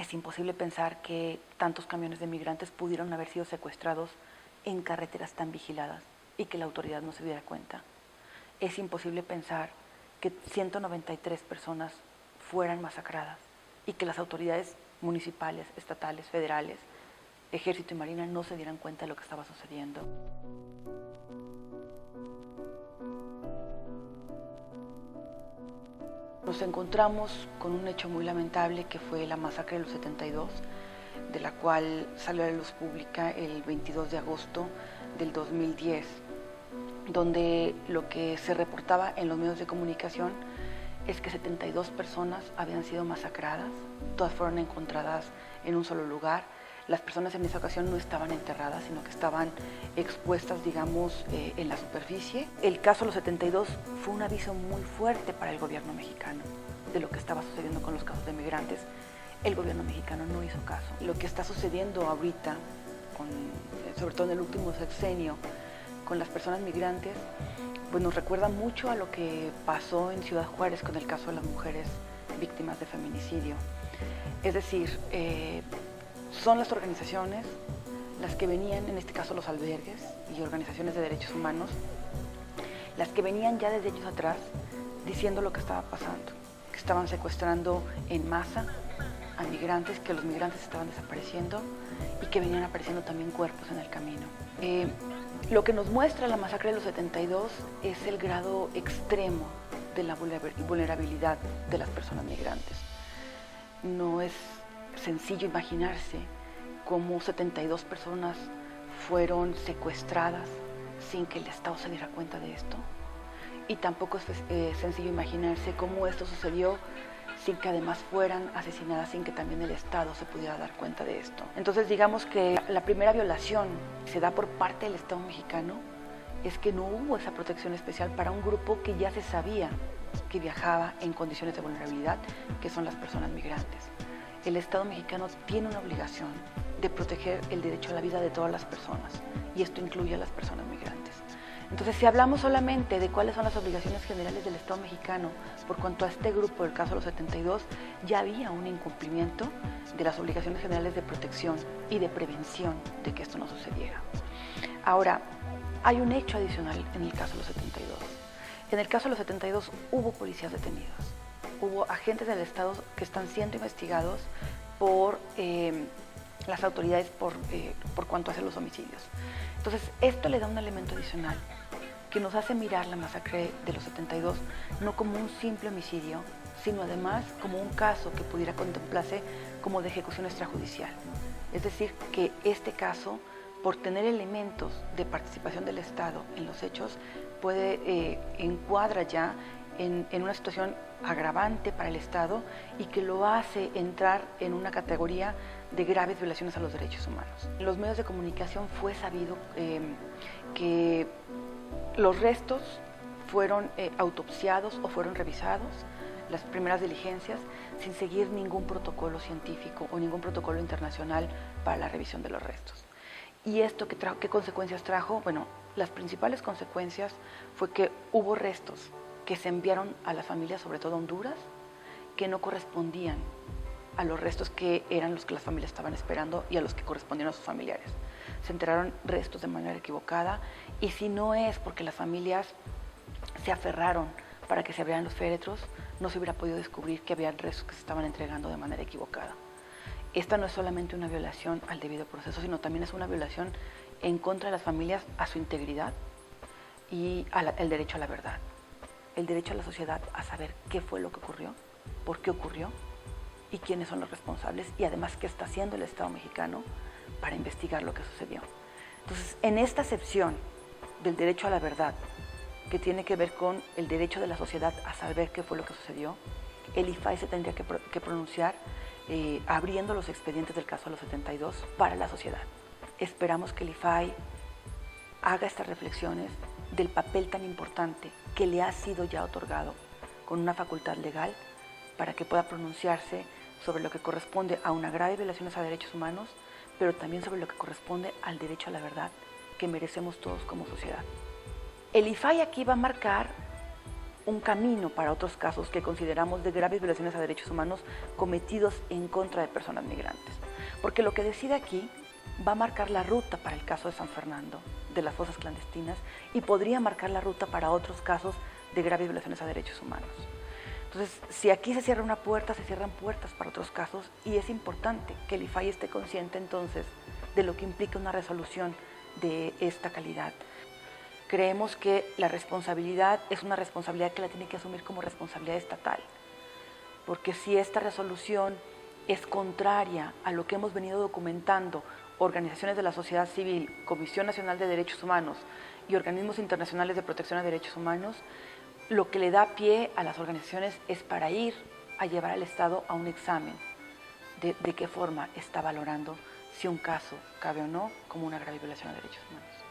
Es imposible pensar que tantos camiones de migrantes pudieron haber sido secuestrados en carreteras tan vigiladas y que la autoridad no se diera cuenta. Es imposible pensar que 193 personas fueran masacradas y que las autoridades municipales, estatales, federales, Ejército y Marina no se dieran cuenta de lo que estaba sucediendo. Nos encontramos con un hecho muy lamentable que fue la masacre de los 72, de la cual salió a la luz pública el 22 de agosto del 2010, donde lo que se reportaba en los medios de comunicación es que 72 personas habían sido masacradas, todas fueron encontradas en un solo lugar. Las personas en esa ocasión no estaban enterradas, sino que estaban expuestas, digamos, en la superficie. El caso de los 72 fue un aviso muy fuerte para el gobierno mexicano de lo que estaba sucediendo con los casos de migrantes. El gobierno mexicano no hizo caso. Lo que está sucediendo ahorita, sobre todo en el último sexenio, con las personas migrantes, pues nos recuerda mucho a lo que pasó en Ciudad Juárez con el caso de las mujeres víctimas de feminicidio. Es decir, son las organizaciones las que venían, en este caso los albergues y organizaciones de derechos humanos, las que venían ya desde años atrás diciendo lo que estaba pasando, que estaban secuestrando en masa a migrantes, que los migrantes estaban desapareciendo y que venían apareciendo también cuerpos en el camino. Lo que nos muestra la masacre de los 72 es el grado extremo de la vulnerabilidad de las personas migrantes. No es sencillo imaginarse cómo 72 personas fueron secuestradas sin que el Estado se diera cuenta de esto. Y tampoco es sencillo imaginarse cómo esto sucedió sin que además fueran asesinadas, sin que también el Estado se pudiera dar cuenta de esto. Entonces digamos que la primera violación que se da por parte del Estado mexicano es que no hubo esa protección especial para un grupo que ya se sabía que viajaba en condiciones de vulnerabilidad, que son las personas migrantes. El Estado mexicano tiene una obligación de proteger el derecho a la vida de todas las personas, y esto incluye a las personas migrantes. Entonces, si hablamos solamente de cuáles son las obligaciones generales del Estado mexicano por cuanto a este grupo del caso de los 72, ya había un incumplimiento de las obligaciones generales de protección y de prevención de que esto no sucediera. Ahora, hay un hecho adicional en el caso de los 72. En el caso de los 72 hubo policías detenidos, hubo agentes del Estado que están siendo investigados por las autoridades por cuanto hace los homicidios. Entonces, esto le da un elemento adicional que nos hace mirar la masacre de los 72 no como un simple homicidio, sino además como un caso que pudiera contemplarse como de ejecución extrajudicial. Es decir, que este caso, por tener elementos de participación del Estado en los hechos, encuadra ya en una situación agravante para el Estado y que lo hace entrar en una categoría de graves violaciones a los derechos humanos. En los medios de comunicación fue sabido que los restos fueron autopsiados o fueron revisados, las primeras diligencias, sin seguir ningún protocolo científico o ningún protocolo internacional para la revisión de los restos. ¿Y esto qué consecuencias trajo? Bueno, las principales consecuencias fue que hubo restos que se enviaron a las familias, sobre todo a Honduras, que no correspondían a los restos que eran los que las familias estaban esperando y a los que correspondían a sus familiares. Se enteraron restos de manera equivocada, y si no es porque las familias se aferraron para que se abrieran los féretros, no se hubiera podido descubrir que había restos que se estaban entregando de manera equivocada. Esta no es solamente una violación al debido proceso, sino también es una violación en contra de las familias a su integridad y el derecho a la verdad. El derecho a la sociedad a saber qué fue lo que ocurrió, por qué ocurrió y quiénes son los responsables, y además qué está haciendo el Estado mexicano para investigar lo que sucedió. Entonces, en esta acepción del derecho a la verdad, que tiene que ver con el derecho de la sociedad a saber qué fue lo que sucedió, el IFAI se tendría que pronunciar abriendo los expedientes del caso de los 72 para la sociedad. Esperamos que el IFAI haga estas reflexiones del papel tan importante que le ha sido ya otorgado con una facultad legal para que pueda pronunciarse sobre lo que corresponde a una grave violación a derechos humanos, pero también sobre lo que corresponde al derecho a la verdad que merecemos todos como sociedad. El IFAI aquí va a marcar un camino para otros casos que consideramos de graves violaciones a derechos humanos cometidos en contra de personas migrantes. Porque lo que decide aquí va a marcar la ruta para el caso de San Fernando, de las fosas clandestinas, y podría marcar la ruta para otros casos de graves violaciones a derechos humanos. Entonces, si aquí se cierra una puerta, se cierran puertas para otros casos, y es importante que el IFAI esté consciente entonces de lo que implica una resolución de esta calidad. Creemos que la responsabilidad es una responsabilidad que la tiene que asumir como responsabilidad estatal, porque si esta resolución es contraria a lo que hemos venido documentando organizaciones de la sociedad civil, Comisión Nacional de Derechos Humanos y organismos internacionales de protección de derechos humanos, lo que le da pie a las organizaciones es para ir a llevar al Estado a un examen de qué forma está valorando si un caso cabe o no como una grave violación de derechos humanos.